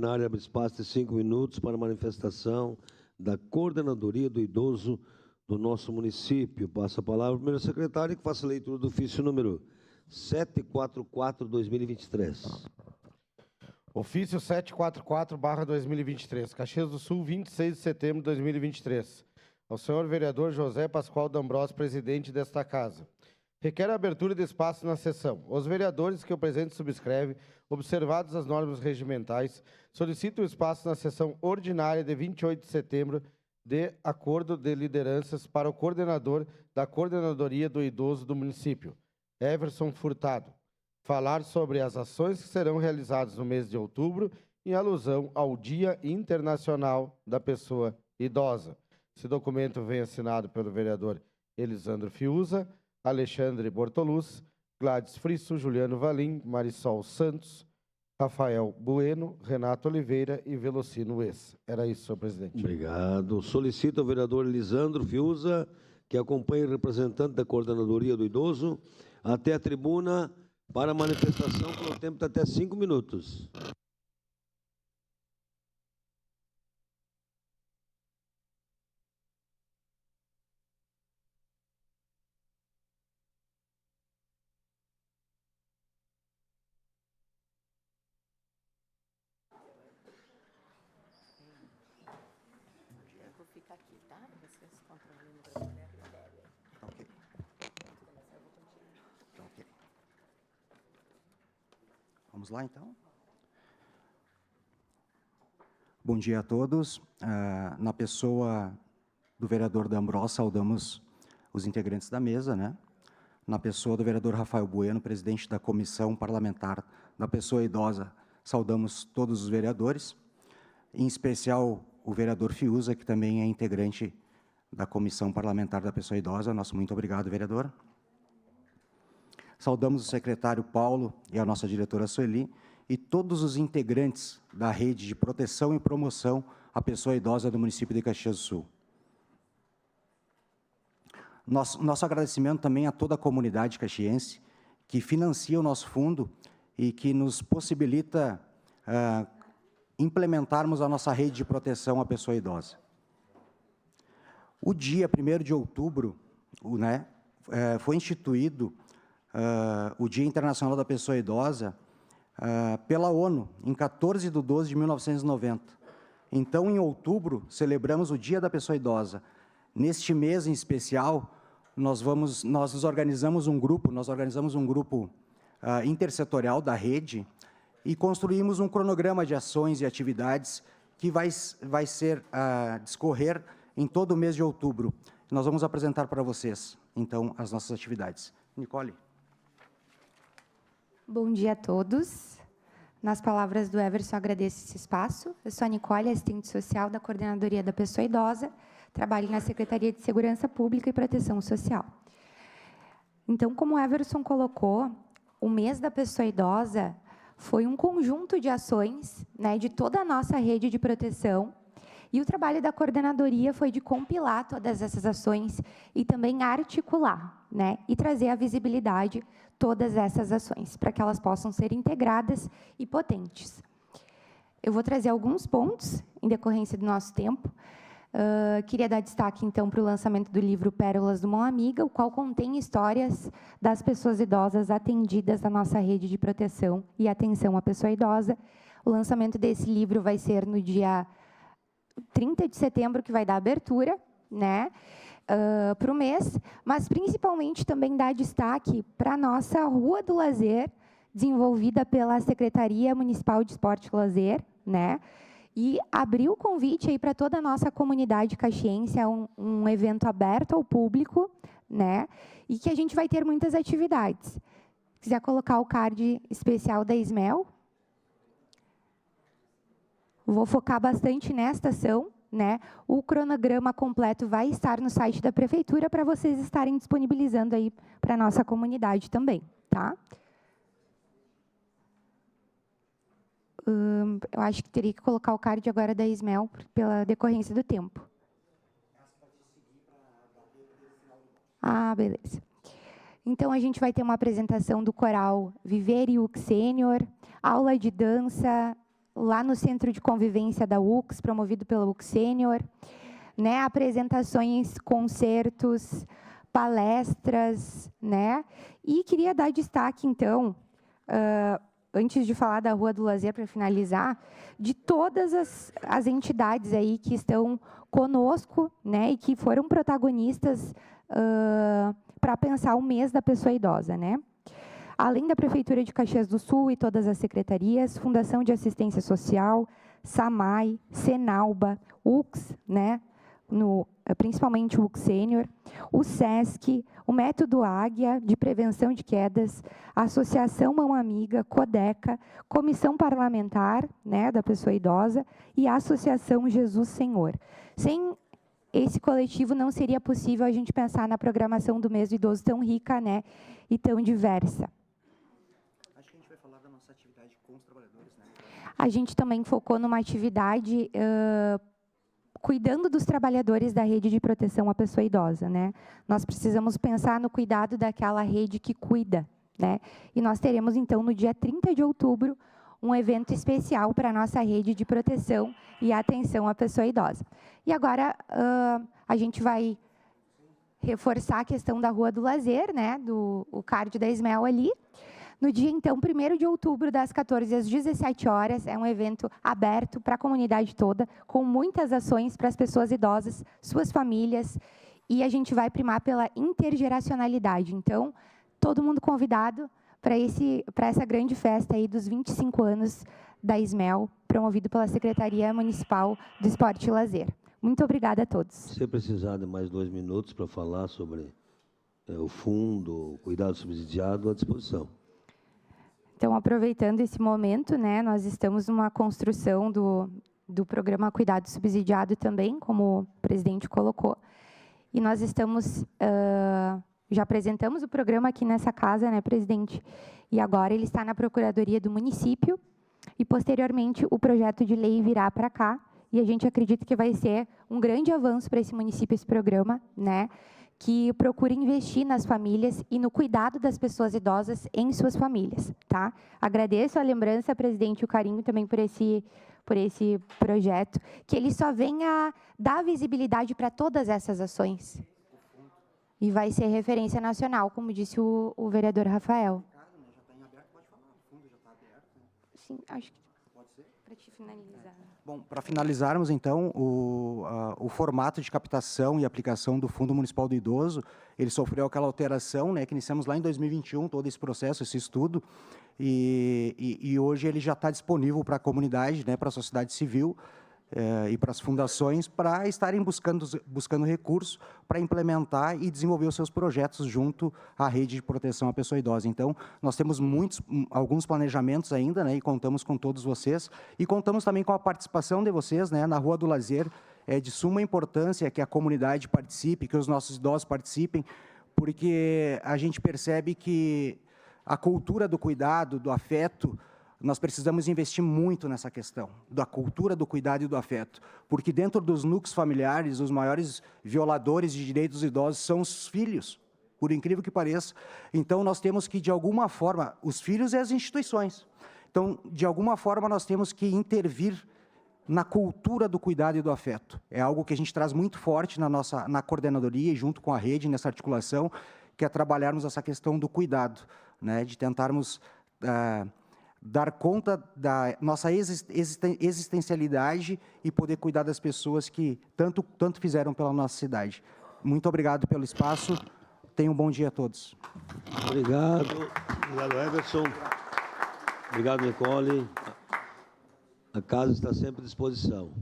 Abre espaço de 5 minutos para manifestação da coordenadoria do idoso do nosso município. Passa a palavra ao primeiro secretário, que faça a leitura do ofício número 744/2023. Ofício 744/2023, Caxias do Sul, 26 de setembro de 2023. Ao senhor vereador José Pascoal D'Ambrosio, presidente desta casa. Requer a abertura de espaço na sessão. Os vereadores que o presente subscreve, observadas as normas regimentais, solicitam espaço na sessão ordinária de 28 de setembro de acordo de lideranças para o coordenador da Coordenadoria do Idoso do município, Everson Furtado, falar sobre as ações que serão realizadas no mês de outubro em alusão ao Dia Internacional da Pessoa Idosa. Esse documento vem assinado pelo vereador Elisandro Fiuza, Alexandre Bortoluz, Gladys Frisso, Juliano Valim, Marisol Santos, Rafael Bueno, Renato Oliveira e Velocino Ex. Era isso, senhor presidente. Obrigado. Solicito ao vereador Elisandro Fiuza, que acompanhe o representante da Coordenadoria do Idoso, até a tribuna para a manifestação pelo tempo de até 5 minutos. Fica aqui, tá? Vocês controlam o número da mulher e dela. Ok. Ok. Vamos lá, então? Bom dia a todos. Na pessoa do vereador D'Ambrosio, saudamos os integrantes da mesa, né? Na pessoa do vereador Rafael Bueno, presidente da Comissão Parlamentar da Pessoa Idosa, saudamos todos os vereadores, em especial o vereador Fiuza, que também é integrante da Comissão Parlamentar da Pessoa Idosa. Nosso muito obrigado, vereador. Saudamos o secretário Paulo e a nossa diretora Sueli e todos os integrantes da rede de proteção e promoção à pessoa idosa do município de Caxias do Sul. Nosso agradecimento também a toda a comunidade caxiense que financia o nosso fundo e que nos possibilita implementarmos a nossa rede de proteção à pessoa idosa. O dia 1º de outubro, foi instituído o Dia Internacional da Pessoa Idosa pela ONU, em 14 de 12 de 1990. Então, em outubro, celebramos o Dia da Pessoa Idosa. Neste mês em especial, nós organizamos um grupo intersetorial da rede, e construímos um cronograma de ações e atividades que vai discorrer em todo o mês de outubro. Nós vamos apresentar para vocês, então, as nossas atividades. Nicole. Bom dia a todos. Nas palavras do Everson, agradeço esse espaço. Eu sou a Nicole, assistente social da Coordenadoria da Pessoa Idosa, trabalho na Secretaria de Segurança Pública e Proteção Social. Então, como o Everson colocou, o mês da pessoa idosa foi um conjunto de ações, né, de toda a nossa rede de proteção, e o trabalho da coordenadoria foi de compilar todas essas ações e também articular, né, e trazer à visibilidade todas essas ações, para que elas possam ser integradas e potentes. Eu vou trazer alguns pontos, em decorrência do nosso tempo. Queria dar destaque, então, para o lançamento do livro Pérolas do Mão Amiga, o qual contém histórias das pessoas idosas atendidas na nossa rede de proteção e atenção à pessoa idosa. O lançamento desse livro vai ser no dia 30 de setembro, que vai dar abertura, né, para o mês, mas principalmente também dar destaque para a nossa Rua do Lazer, desenvolvida pela Secretaria Municipal de Esporte e Lazer, né, e abrir o convite aí para toda a nossa comunidade caxiense, é um evento aberto ao público, né, e que a gente vai ter muitas atividades. Se quiser colocar o card especial da Ismel. Vou focar bastante nesta ação, né? O cronograma completo vai estar no site da Prefeitura para vocês estarem disponibilizando aí para a nossa comunidade também, tá? Eu acho que teria que colocar o card agora da Ismel, pela decorrência do tempo. Ah, beleza. Então, a gente vai ter uma apresentação do coral Viver e Ux Sênior, aula de dança, lá no Centro de Convivência da UX, promovido pela UX Sênior, né? Apresentações, concertos, palestras, né? E queria dar destaque, então, antes de falar da Rua do Lazer, para finalizar, de todas as entidades aí que estão conosco, né, e que foram protagonistas para pensar o mês da pessoa idosa, né? Além da Prefeitura de Caxias do Sul e todas as secretarias, Fundação de Assistência Social, SAMAI, Senalba, UX, né, principalmente o UX Sênior, o SESC, o Método Águia de Prevenção de Quedas, a Associação Mão Amiga, CODECA, Comissão Parlamentar, né, da Pessoa Idosa e a Associação Jesus Senhor. Sem esse coletivo não seria possível a gente pensar na programação do mês do idoso tão rica, né, e tão diversa. Acho que a gente vai falar da nossa atividade com os trabalhadores, né? A gente também focou numa atividade cuidando dos trabalhadores da rede de proteção à pessoa idosa, né? Nós precisamos pensar no cuidado daquela rede que cuida, né? E nós teremos, então, no dia 30 de outubro, um evento especial para a nossa rede de proteção e atenção à pessoa idosa. E agora, a gente vai reforçar a questão da Rua do Lazer, né? O card da Ismel ali. No dia, então, 1º de outubro, das 14 às 17 horas, é um evento aberto para a comunidade toda, com muitas ações para as pessoas idosas, suas famílias, e a gente vai primar pela intergeracionalidade. Então, todo mundo convidado para essa grande festa aí dos 25 anos da Ismel, promovido pela Secretaria Municipal do Esporte e Lazer. Muito obrigada a todos. Se precisar de mais 2 minutos para falar sobre o fundo, o cuidado subsidiado, à disposição. Então, aproveitando esse momento, né, nós estamos numa construção do programa Cuidado Subsidiado também, como o presidente colocou, e nós estamos, já apresentamos o programa aqui nessa casa, né, presidente, e agora ele está na Procuradoria do Município, e posteriormente o projeto de lei virá para cá, e a gente acredita que vai ser um grande avanço para esse município, esse programa, né, que procura investir nas famílias e no cuidado das pessoas idosas em suas famílias, tá? Agradeço a lembrança, presidente, e o carinho também por esse projeto, que ele só venha dar visibilidade para todas essas ações. E vai ser referência nacional, como disse o vereador Rafael. Já está em aberto, pode falar. O fundo já está aberto. Sim, acho que Pode ser? para te finalizar. Bom, para finalizarmos, então, o formato de captação e aplicação do Fundo Municipal do Idoso, ele sofreu aquela alteração, né, que iniciamos lá em 2021, todo esse processo, esse estudo, e hoje ele já está disponível para a comunidade, né, para a sociedade civil e para as fundações, para estarem buscando recursos para implementar e desenvolver os seus projetos junto à rede de proteção à pessoa idosa. Então, nós temos alguns planejamentos ainda, né, e contamos com todos vocês, e contamos também com a participação de vocês, né, na Rua do Lazer. É de suma importância que a comunidade participe, que os nossos idosos participem, porque a gente percebe que a cultura do cuidado, do afeto, nós precisamos investir muito nessa questão, da cultura do cuidado e do afeto, porque dentro dos núcleos familiares, os maiores violadores de direitos dos idosos são os filhos, por incrível que pareça. Então, nós temos que, de alguma forma, os filhos e as instituições. Então, de alguma forma, nós temos que intervir na cultura do cuidado e do afeto. É algo que a gente traz muito forte na coordenadoria, junto com a rede, nessa articulação, que é trabalharmos essa questão do cuidado, né, de tentarmos dar conta da nossa existencialidade e poder cuidar das pessoas que tanto fizeram pela nossa cidade. Muito obrigado pelo espaço. Tenham um bom dia a todos. Obrigado. Obrigado, Everson. Obrigado, Nicole. A casa está sempre à disposição.